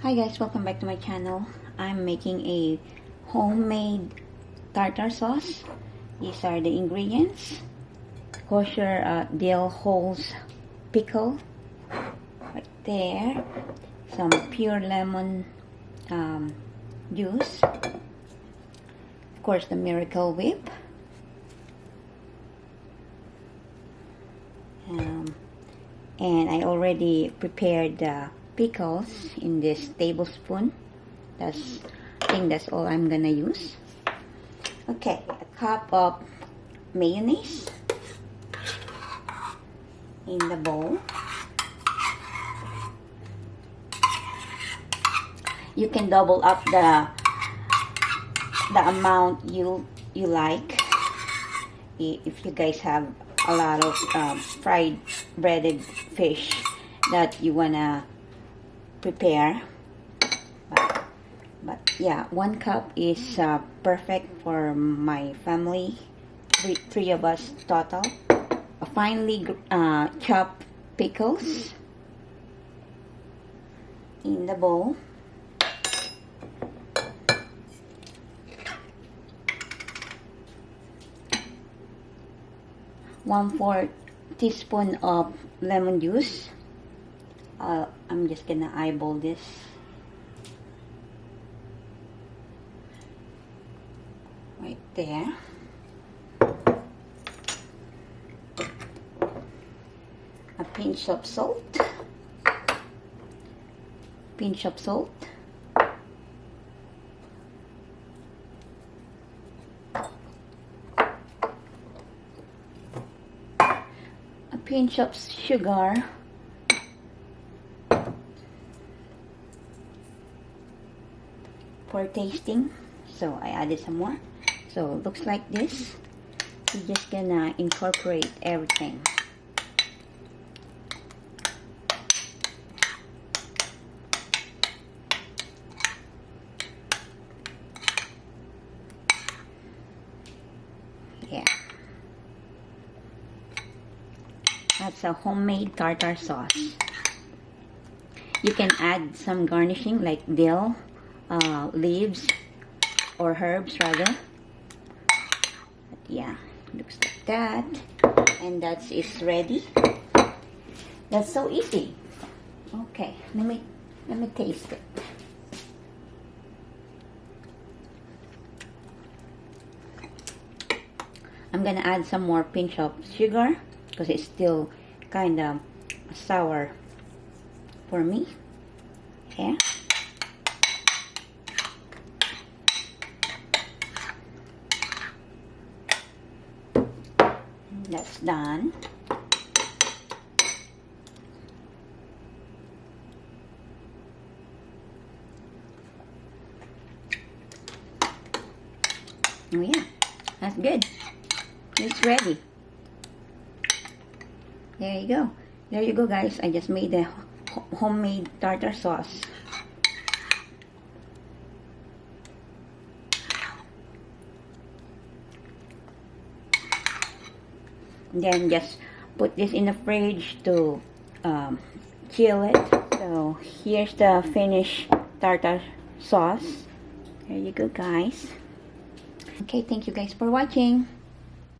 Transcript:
Hi guys, welcome back to my channel. I'm making a homemade tartar sauce. These are the ingredients. Kosher dill wholes pickle right there. Some pure lemon juice. Of course, the Miracle Whip. And I already prepared the pickles in this tablespoon. I think that's all I'm gonna use. Okay, a cup of mayonnaise in the bowl. You can double up the amount you like if you guys have a lot of fried breaded fish that you wanna prepare, but yeah, 1 cup is perfect for my family, three of us total. A finely chopped pickles in the bowl. One-4 teaspoon of lemon juice. I'm just gonna eyeball this. Right there. A pinch of salt. Pinch of salt. A pinch of sugar. For tasting, so I added some more. So it looks like this. We're just gonna incorporate everything. Yeah, that's a homemade tartar sauce. You can add some garnishing like dill leaves or herbs rather. But yeah, looks like that, and that's it's ready. That's so easy. Okay, let me taste it. I'm gonna add some more pinch of sugar because it's still kind of sour for me. Yeah. That's done. Oh yeah, that's good. It's ready. There you go. There you go, guys. I just made the homemade tartar sauce. Then just put this in the fridge to chill it. So here's the finished tartar sauce. There you go, guys. Okay, thank you guys for watching.